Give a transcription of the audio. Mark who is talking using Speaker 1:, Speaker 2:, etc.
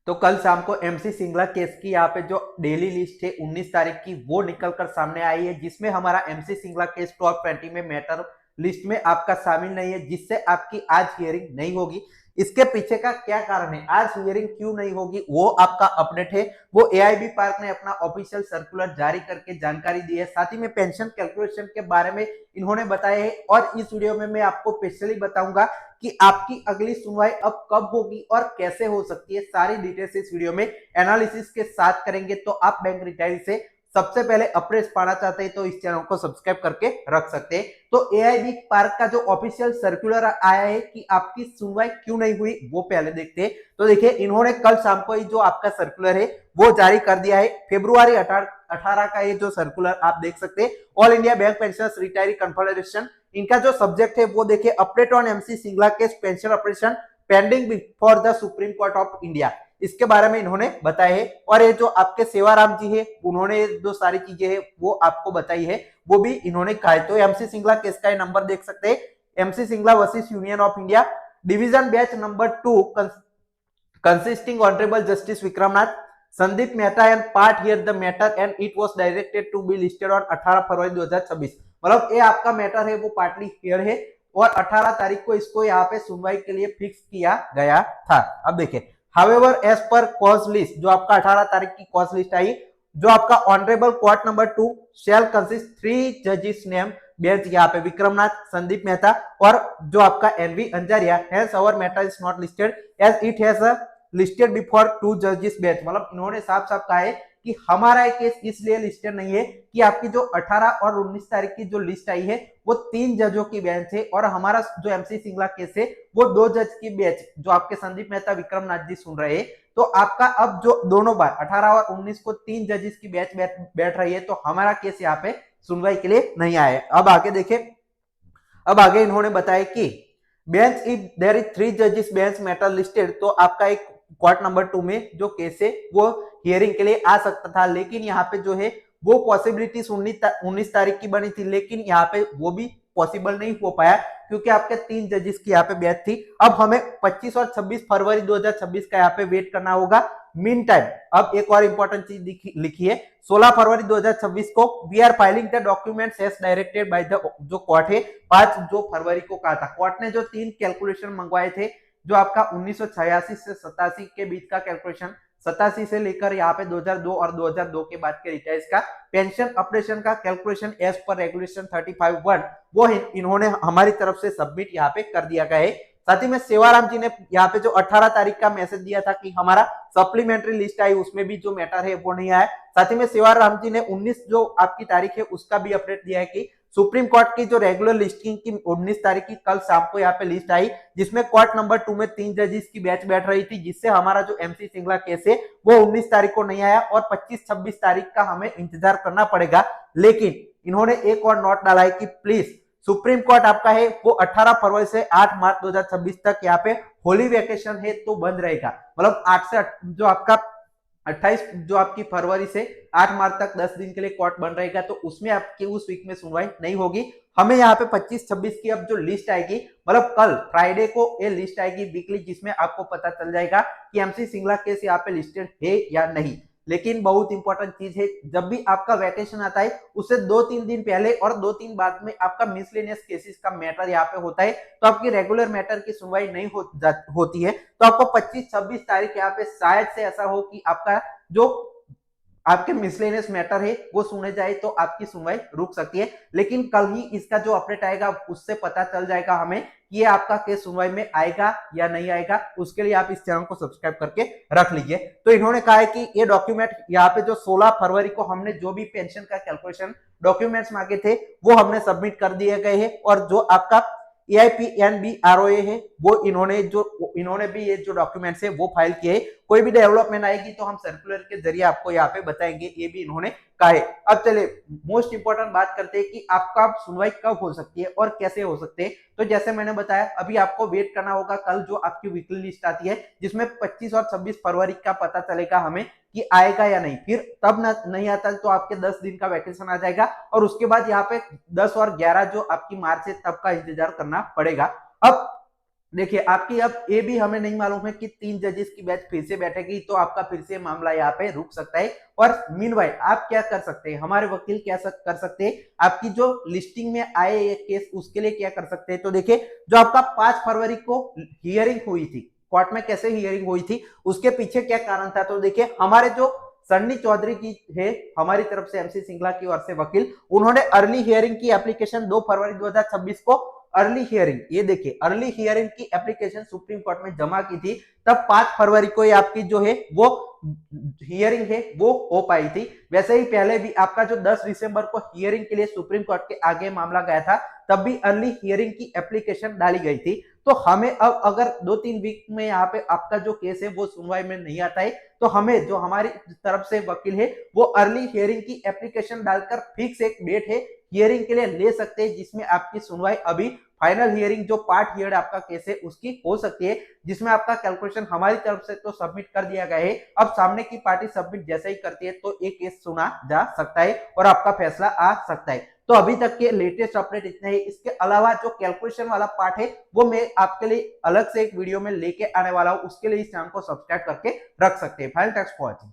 Speaker 1: तो कल शाम को एमसी सिंगला केस की यहाँ पे जो डेली लिस्ट है 19 तारीख की वो निकल कर सामने आई है, जिसमें हमारा एमसी सिंगला केस टॉप 20 में मैटर लिस्ट में आपका शामिल नहीं है, जिससे आपकी आज हियरिंग नहीं होगी। इसके पीछे का क्या कारण है, आज हियरिंग क्यों नहीं होगी, वो आपका अपडेट है। वो एआईबी पार्क ने अपना ऑफिशियल सर्कुलर जारी करके जानकारी दी है। साथ ही में पेंशन कैलकुलेशन के बारे में इन्होंने बताया है, और इस वीडियो में मैं आपको स्पेशली बताऊंगा कि आपकी अगली सुनवाई अब कब होगी और कैसे हो सकती है। सारी डिटेल्स इस वीडियो में एनालिसिस के साथ करेंगे। तो आप बैंक रिटाइल से सबसे पहले अपडेट्स पाना चाहते हैं तो इस चैनल को सब्सक्राइब करके रख सकते हैं। तो एआईबी पार्क का जो ऑफिशियल सर्कुलर आया है कि आपकी सुनवाई क्यों नहीं हुई, वो पहले देखते हैं। तो देखिए, इन्होंने कल शाम को ही जो आपका सर्कुलर है वो जारी कर दिया है। फेब्रुआरी 18 का ये जो सर्कुलर आप देख सकते हैं, all India bank pensioners retiree confederation, इनका जो सब्जेक्ट है वो देखिए, update on MC Singla case pension operation pending before the supreme court of India, इसके बारे में इन्होंने बताया है। और ये जो आपके सेवाराम जी है, उन्होंने जो सारी चीजें है वो आपको बताई है, वो भी इन्होंने कहा है। तो एमसी सिंगला केस का नंबर देख सकते हैं, MC Singla versus union of India, division batch number 2, consisting Honorable Justice Vikramnath, Sandeep Mehta and part here the matter and it was directed to be listed on 18 फरवरी 2026। मतलब ये आपका मैटर है वो partly here है और 18 तारीख को इसको यहाँ पे सुनवाई के लिए फिक्स किया गया था। अब देखिए, however as per cause list, जो आपका 18 तारीख की कॉज लिस्ट आई, जो आपका honourable court number 2 shall consist 3 जजेस नेम बेंच, यहाँ पे विक्रमनाथ, संदीप मेहता और जो आपका N V Anjaria, hence our matter is not listed as it has listed before 2 जजेस बेंच। मतलब इन्होंने साफ साफ कहा है कि हमारा केस इसलिए लिस्टेड नहीं है कि आपकी जो 18 और 19 तारीख की जो लिस्ट आई है वो 3 जजों की बेंच है, और हमारा जो एमसी सिंगला केस है वो 2 जज की बेंच, जो आपके संदीप मेहता विक्रमनाथ जी सुन रहे हैं। तो आपका अब जो दोनों बार 18 और 19 को 3 जजेस की बेंच बैठ रही है, तो हमारा केस यहाँ पे सुनवाई के लिए नहीं आया है। अब आगे देखें, अब आगे इन्होंने बताया कि बेंच इफ देयर इज 3 जजेस बेंच मैटर लिस्टेड, तो आपका एक कोर्ट नंबर 2 में जो केस है वो हियरिंग के लिए आ सकता था, लेकिन यहाँ पे जो है वो पॉसिबिलिटीज 19 तारीख की बनी थी, लेकिन यहाँ पे वो भी पॉसिबल नहीं हो पाया क्योंकि आपके 3 जजेस की यहाँ पे बेंच थी। अब हमें 25 और 26 फरवरी 2026 का यहाँ पे वेट करना होगा। मीन टाइम अब एक और इंपॉर्टेंट चीज लिखी है, 16 फरवरी 2026 को we are filing the documents as directed by the, जो कोर्ट है 5 जो फरवरी को कहा था। कोर्ट ने जो 3 कैलकुलेशन मंगवाए थे, जो आपका 1986 से 87 के बीच का कैलकुलेशन, 87 से लेकर यहाँ पे 2002 और 2002 के बाद के रिटायर्स का पेंशन ऑपरेशन का कैलकुलेशन एज पर रेगुलेशन 35(1), वो इन्होंने हमारी तरफ से सबमिट यहाँ पे कर दिया गया है। साथ ही में सेवाराम जी ने यहाँ पे जो 18 तारीख का मैसेज दिया था कि हमारा सप्लीमेंट्री लिस्ट आई, उसमें भी जो मैटर है वो नहीं आया। साथ ही में सेवाराम जी ने 19 जो आपकी तारीख है उसका भी अपडेट दिया है कि सुप्रीम कोर्ट की जो रेगुलर लिस्टिंग की 19 तारीख की कल शाम को यहाँ पे लिस्ट आई, जिसमें कोर्ट नंबर 2 में 3 जजेस की बेंच बैठ रही थी, जिससे हमारा जो एमसी सिंगला केस है वो 19 तारीख को नहीं आया और 25-26 तारीख का हमें इंतजार करना पड़ेगा। लेकिन इन्होंने एक और नोट डाला है कि प्लीज सुप्रीम कोर्ट आपका है वो 18 फरवरी से 8 मार्च 2026 तक यहाँ पे होली वेकेशन है तो बंद रहेगा। मतलब 8 से जो आपका 28 जो आपकी फरवरी से 8 मार्च तक 10 दिन के लिए कोर्ट बन रहेगा, तो उसमें आपकी उस वीक में सुनवाई नहीं होगी। हमें यहाँ पे 25-26 की अब जो लिस्ट आएगी, मतलब कल फ्राइडे को ये लिस्ट आएगी वीकली, जिसमें आपको पता चल जाएगा कि एमसी सिंगला केस यहाँ पे लिस्टेड है या नहीं। लेकिन बहुत इंपॉर्टेंट चीज है, जब भी आपका वैकेशन आता है उससे 2-3 दिन पहले और 2-3 बाद में आपका मिसलेनियस केसेस का मैटर यहाँ पे होता है, तो आपकी रेगुलर मैटर की सुनवाई नहीं होती है। तो आपको 25-26 तारीख यहाँ पे शायद से ऐसा हो कि आपका जो आपके मिसलेनियस मैटर है वो सुने जाए, तो आपकी सुनवाई रुक सकती है। लेकिन कल ही इसका जो अपडेट आएगा उससे पता चल जाएगा हमें कि ये आपका केस सुनवाई में आएगा या नहीं आएगा। उसके लिए आप इस चैनल को सब्सक्राइब करके रख लीजिए। तो इन्होंने कहा है कि ये डॉक्यूमेंट यहाँ पे जो 16 फरवरी को हमने जो भी पेंशन का कैलकुलेशन डॉक्यूमेंट्स मांगे थे वो हमने सबमिट कर दिए गए हैं, और जो आपका AIPNBROA है वो इन्होंने भी ये जो डॉक्यूमेंट्स है वो फाइल किए। कोई भी डेवलपमेंट आएगी तो हम सर्कुलर के जरिए आपको यहाँ पे बताएंगे, ये भी इन्होंने कहा है। अब चलिए मोस्ट इंपॉर्टेंट बात करते हैं कि आपका सुनवाई कब हो सकती है और कैसे हो सकते हैं। तो जैसे मैंने बताया, अभी आपको वेट करना होगा कल जो आपकी वीकली लिस्ट आती है, जिसमें 25 और 26 फरवरी का पता चलेगा हमें कि आएगा या नहीं। फिर तब नहीं आता तो आपके 10 दिन का वैकेशन आ जाएगा, और उसके बाद यहाँ पे 10 और 11 जो आपकी मार्च है तब का इंतजार करना पड़ेगा। अब देखिए आपकी अब ये भी हमें नहीं मालूम है कि 3 जजेस की बेंच फिर से बैठेगी तो आपका फिर से मामला यहाँ पे रुक सकता है। और मीनवाइल आप क्या कर सकते हैं, हमारे वकील क्या कर सकते हैं, आपकी जो लिस्टिंग में आए ये केस उसके लिए क्या कर सकते हैं। तो देखिए जो आपका 5 फरवरी को हियरिंग हुई थी कोर्ट में, कैसे हियरिंग हुई थी उसके पीछे क्या कारण था। तो देखिए हमारे जो सन्नी चौधरी की है हमारी तरफ से एमसी सिंगला की ओर से वकील, उन्होंने अर्ली हियरिंग की एप्लीकेशन 2 फरवरी 2026 को अर्ली हियरिंग, ये देखिए अर्ली हियरिंग की एप्लीकेशन सुप्रीम कोर्ट में जमा की थी। तब 5 फरवरी को आपकी जो है वो हियरिंग है वो हो पाई थी। वैसे ही पहले भी आपका जो 10 दिसंबर को हियरिंग के लिए सुप्रीम कोर्ट के आगे मामला गया था, तब भी अर्ली हियरिंग की एप्लीकेशन डाली गई थी। तो हमें अब अगर 2-3 वीक में यहाँ पे आपका जो केस है वो सुनवाई में नहीं आता है, तो हमें जो हमारी तरफ से वकील है वो अर्ली हियरिंग की एप्लीकेशन डालकर फिक्स एक डेट है हियरिंग के लिए ले सकते हैं, जिसमें आपकी सुनवाई अभी फाइनल हियरिंग जो पार्ट हियर आपका केस है उसकी हो सकती है, जिसमें आपका कैलकुलेशन हमारी तरफ से तो सबमिट कर दिया गया है। अब सामने की पार्टी सबमिट जैसे ही करती है तो एक केस सुना जा सकता है और आपका फैसला आ सकता है। तो अभी तक के लेटेस्ट अपडेट इतने ही। इसके अलावा जो कैलकुलेशन वाला पार्ट है वो मैं आपके लिए अलग से एक वीडियो में लेके आने वाला हूं, उसके लिए इस चैनल को सब्सक्राइब करके रख सकते हैं। Final text for watching.